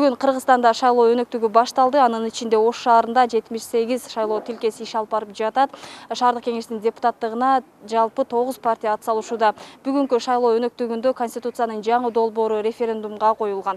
Бүгүн Кыргызстанда шайлоо өнөктүгү башталды. Анын ичинде Ош шаарында 78 шайлоо тилкеси иш алып барып жатат. Шаардык кеңештин депутаттыгына жалпы 9 партия ат салышууда. Бүгүнкү шайлоо өнөктүгүндө Конституциянын жаңы долбоору референдумга коюлган.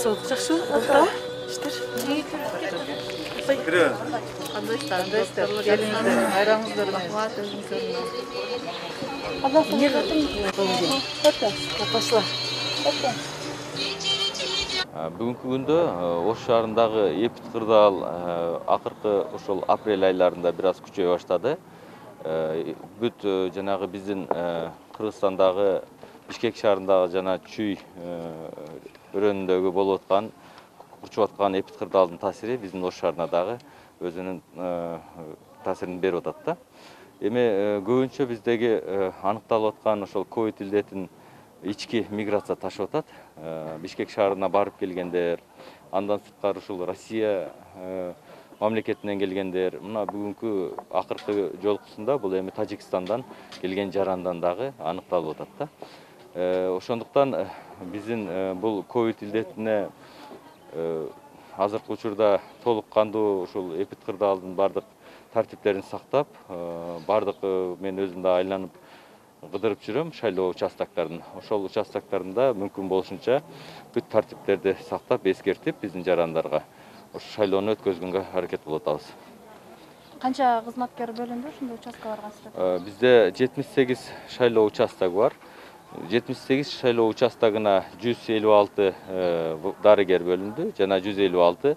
Жақшымы? Іштер? Кірі. Андайстар. Келіңіздер, айраңыздар. Не қатын? Қапасыла. Бүгүнкү күндө Ош шаарындагы эпид кырдаал акыркы ошол апрель айларында бир аз күчөй баштады. Бүт жанагы биздин Кыргызстандагы Бишкек шаарындагы жана Чүй өрөөнүндөгү болуп аткан, урчуп аткан эпид кырдаалдын таасири биздин Ош шаарына дагы өзүнүн таасирин берип атат да. Эми көбүнчө биздеги аныкталып аткан ошол ковид илдетин ички миграция ташып атат. Бишкек шаарына барып келгендер, андан сырткары ушул Россия мамлекетинен келгендер, мына бүгүнкү акыркы жолкусунда бул эми Тажикстандан келген жарандан дагы аныкталып атат да. Ошондуктан биздин бул ковид илдетине азыркы учурда толук кандуу ушул эпид кырдаалдын бардык тартиптерин сактап, бардык мен өзүм да айланып кыдырып жүрөм шайлоо участоктарын. Ошол участоктарында мүмкүн болушунча бүт тартиптерди сактап, эскертип биздин жарандарга ошо шайлоону өткөзгөнгө аракет кылып атабыз. Канча кызматкер бөлүндү ушундай участкаларга сиздер? Бизде 78 шайлоо участогу бар. 78 шайлоо участогуна 156 дарыгер бөлүндү жана 156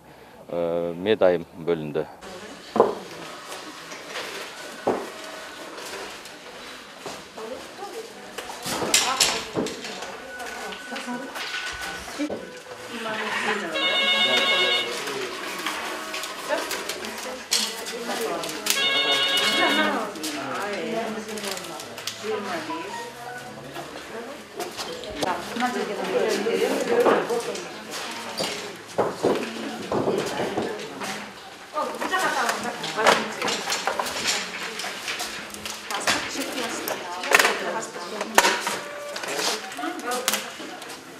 медайым бөлүндү.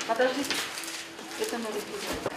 Подожди. Это надо сделать.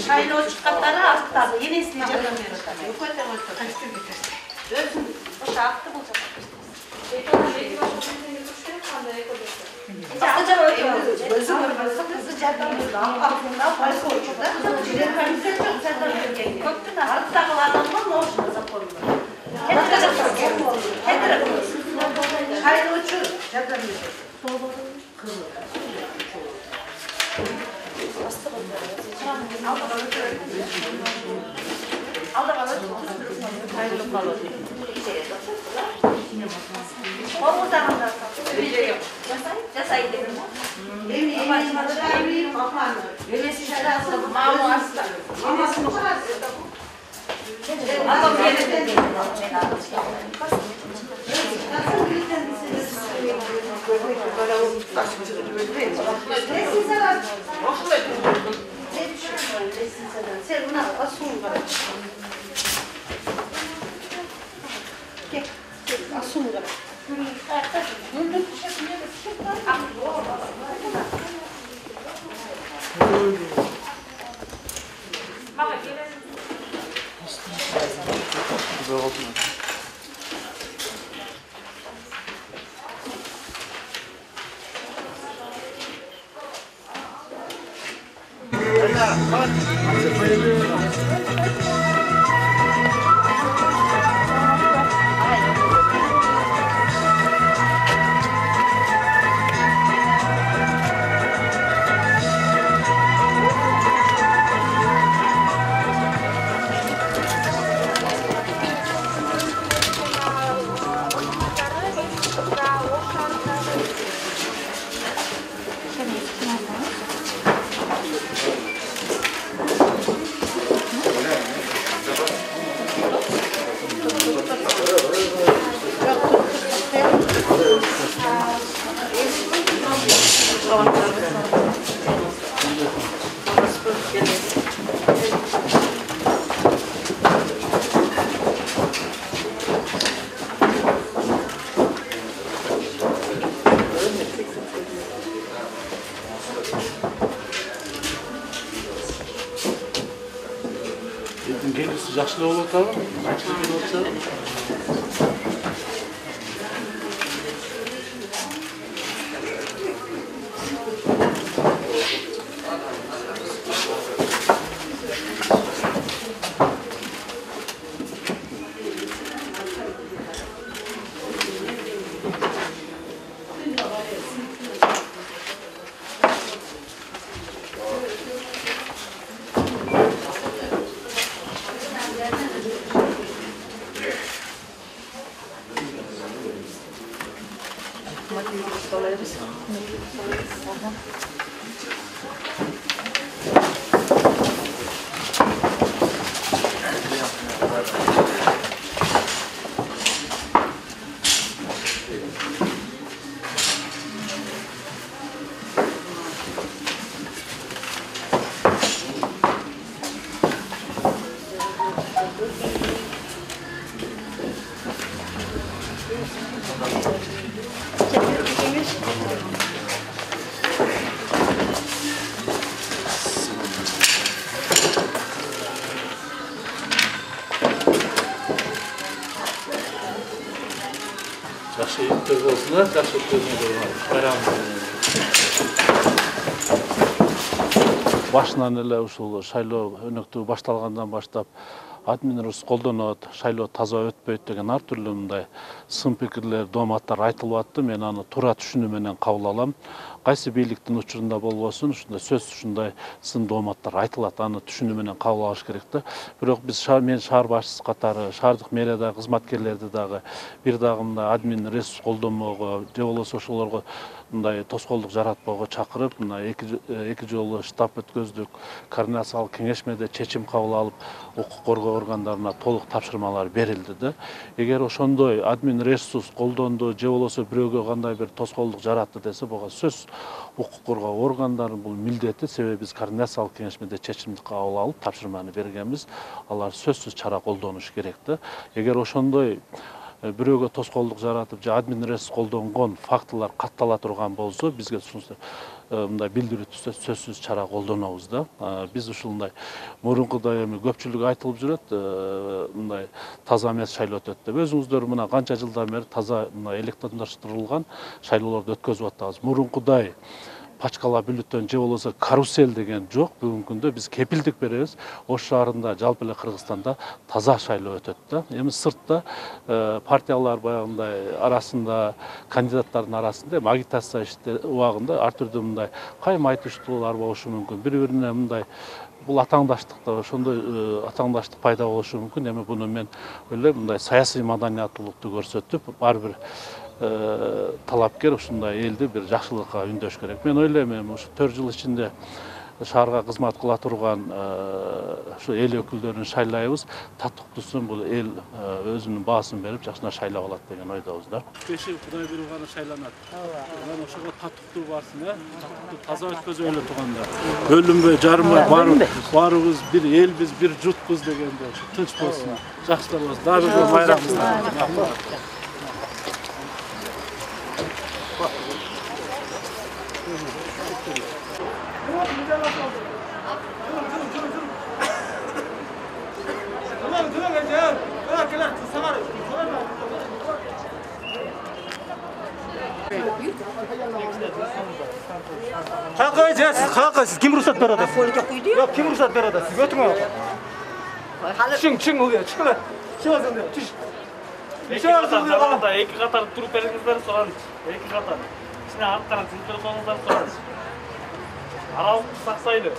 Şahin çıkartları astılar. Yenisini canım veriyor. O şartı bulacak. Jasay dedim. Öylesi şarası mamu asla. Mamasını adam yerinde değil. Sen buna asun var. Gel. Asun var. Gelirse yaşlı olur tamam mı? Yaşlı olsa. Yaxşı yetib olsunlar, yaxşı ötürmüyorlar. Bayram. Başынан эле ушул шайлоо өнөктүгү башталгандан баштап админ ресурс колдонот, шайлоо таза өтпөйт деген ар түрлүү мындай сын пикирлер, дооматтар айтылып атты. Мен аны туура түшүнүү менен кабыл алам. Кайсы бийликтин учурунда болбосун, ушундай сөз ушундай сын дооматтар айтылат, аны түшүнүү менен кабыл алыш керек да. Бирок биз мен шаар башчысы катары, шаардык мэриядагы кызматкерлерди дагы бир дагы мындай админ ресурс колдонмоого, же болбосо ошолорго мындай тоскоолдук жаратпоого чакырып, мына эки жолу штаб өткөздүк, координациялык кеңешмеде чечим кабыл алып, укук коргоо органдарына толук тапшырмалар берилди да. Эгер ошондой админ ресурс колдонду, же болбосо бирөөгө кандай бир тоскоолдук жаратты десе, буга сөз укук коргоо органдарынын бул милдети, себеби биз координациялык кеңешмеде чечимди кабыл алып, тапшырманы бергенбиз. Алар сөзсүз чара колдонуш керек да. Эгер ошондой бирөөгө тоскоолдук жаратып, же админ ресурс колдонгон фактылар каттала турган болсо, бизге мындай билдирүү түзсө сөзсүз чара колдонобуз да. Биз ушундай мурункудай эми көпчүлүк айтылып жүрөт, мындай таза эмес шайлоо өтөт деп. Өзүңүздөр мына канча жылдан бери таза мындай электрондоштурулган шайлоолорду өткөзүп атабыз. Мурункудай пачкала бюллетень же болбосо карусель деген жок. Бүгүнкү күндө биз кепилдик беребиз. Ош шаарында, жалпы эле Кыргызстанда таза шайлоо өтөт да. Эми сыртта партиялар баягындай арасында, кандидаттардын арасында агитация убагында ар түрдүү мындай кайым айтыштуулар болушу мүмкүн. Бири-бирине мындай бул атаңдаштыкта ошондой атаңдаштык пайда болушу мүмкүн. Эми буну мен ойлойм, мындай саясий маданияттуулукту көрсөтүп, ар бир талапкер ушундай элди бир жакшылыкка үндөш керек. Мен ойлойм, эми ушу 4 жыл ичинде шаарга кызмат кыла турган ушу эл өкүлдөрүн шайлайбыз. Татыктуусун бул эл өзүнүн баасын берип жакшына шайлап алат деген ойдобуз да. Беши Кудай буйруганы шайланат. Ооба. Ошого татыктуу барсын, татыктуу таза өткөзөлө турганда. Бөлүнбөй, жарымбай барыбыз бир элбиз, бир журтпуз дегенде тынч болсун. Жакшы болсун. Дагы бир байрамыбызда. Kalkın siz kim ruhsat ver adasın? Yok kim ruhsat ver adasın? Götürme o. Çıkın oluyor çıkın lan. Çıkın diyor çüş. Екі қатар тұрып беріңіздер соған екі қатар. Ішіне аттарын тізіп қойыңыздар соған. Аралықты сақсайды.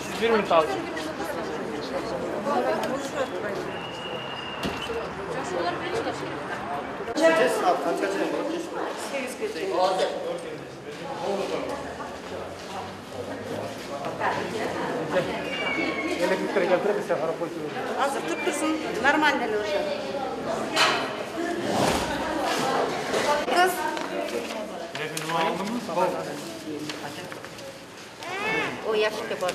Siz bir minut alın. Hazır tut dursun. Normal уже. Kız. O yaşlı var.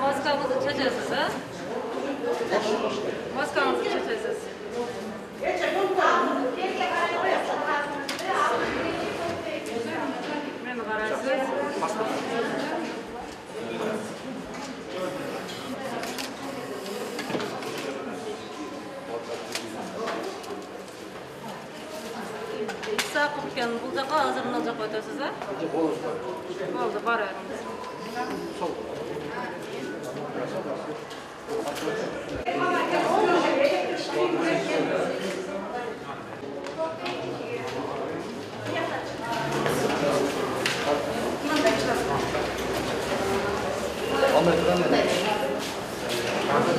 Maskamızı çekeceğiz ha? Maskamızı çekeceğiz. Meni qaraysiz. Saqib bu jaqa hozir mына жаққа o'tasiz ha? Bo'ldi, boramiz.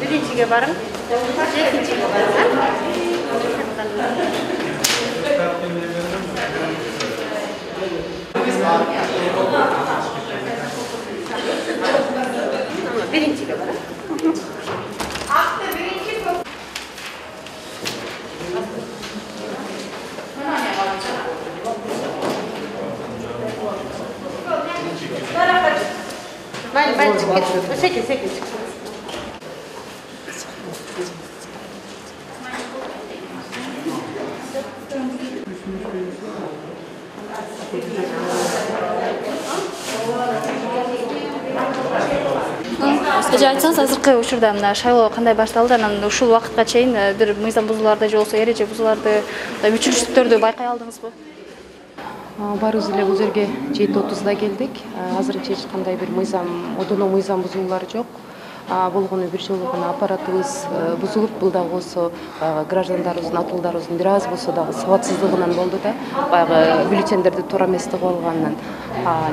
Birinciga barım. Ikkinchiga barım. Birinciga barım. Ben çıkıyorum. Sekiz. Эже айтсаңыз, азыркы учурда мына шайлоо кандай башталды, анан ушул убакытка чейин бир мыйзам бузууларды же болбосо эреже бузууларды, мүчүлүштүктөрдү байкай алдыңызбы? Барыбыз эле бул жерге 7:30-да келдик. Азырынча эч кандай бир мыйзам, одоно мыйзам бузуулар жок. Болгону бир жолу гана аппаратыбыз бузулуп, бул дагы болсо граждандарыбыздын, атуулдарыбыздын бир аз болсо дагы сабатсыздыгынан болду да. Баягы бюллетендерди туура эмес тыгып алганынан.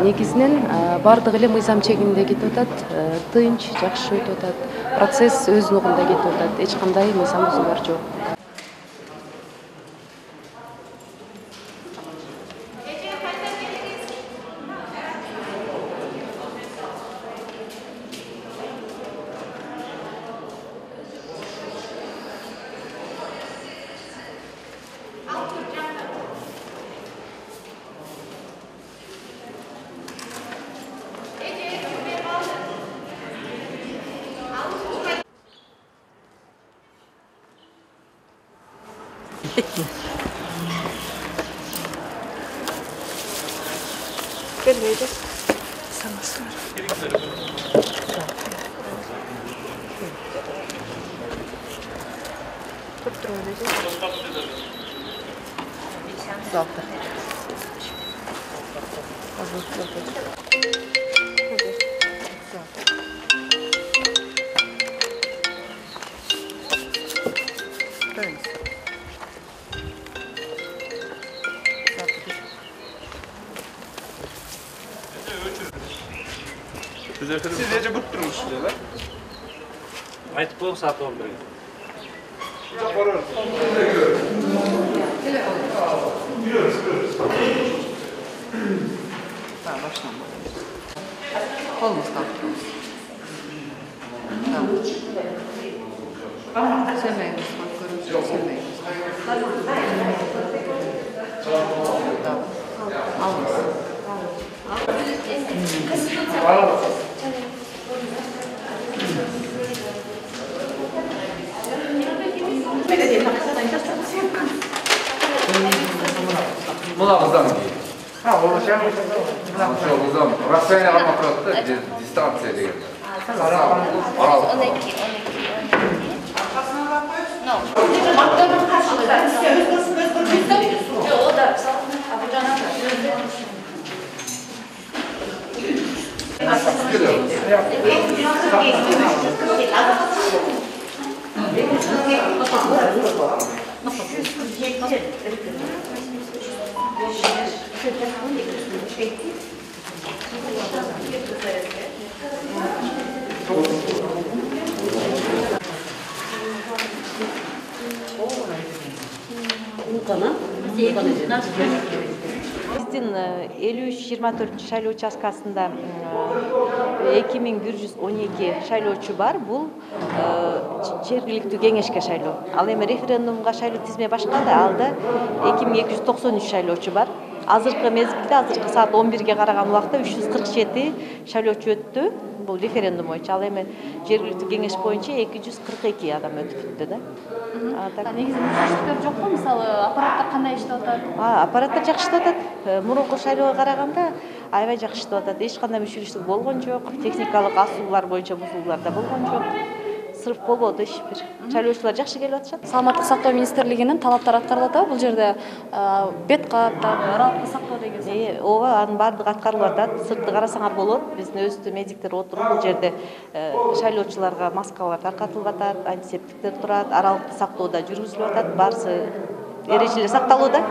Негизинен бардыгы эле мыйзам чегинде кетип атат, тынч, жакшы өтүп атат. Процесс өз нугунда кетип атат. Эч кандай мыйзам бузуулар жок. Бербейди. Siz ece bıttırmışsınız. Айтып коюң саат 11. Kolumuz kalktı. Sevmeyiz, bak görüntü sevmeyiz. Almasın. Mılavızdan değil. Ha, oluşan mılavızdan. Rasayla almak da distansiya değil. Aralık. 12. No. O da Биздин 53-24 шайлоо участкасында 2112 шайлоочу бар. Бул жергиликтүү кеңешке шайлоо. Ал эми референдумга шайлоо тизме башка да, алда 2293 шайлоочу бар. Азыркы мезгилде, азыркы саат 11-ге караган убакта 347 шайлоочу өттү. Бул референдум боюнча. Ал эми жергиликтүү кеңеш боюнча 242 адам өтүптү да. Негизинен мүчүлүштүктөр жокпу? Мисалы, аппараттар кандай иштеп атат? Аппараттар жакшы иштеп атат. Мурунку шайлоого караганда аябай жакшы иштеп атат. Эч кандай мүчүлүштүк болгон жок. Техникалык асуулар боюнча бузуулар да болгон жок. Сырып болбоду иш бир. Шайлоочулар жакшы келип атышат. Саламаттык сактоо министрлигинин талаптары аткарылып атабы бул жерде? Бет кап, аралыкты сактоо деген. Ооба, анын баардыгы аткарылып атат. Сыртты карасаңар болот. Биздин өзүбүздүн медиктер отуруп бул жерде шайлоочуларга маскалар таркатылып атат, антисептиктер турат, аралыкты сактоо да жүргүзүлүп атат. Баарысы эрежелер сакталууда.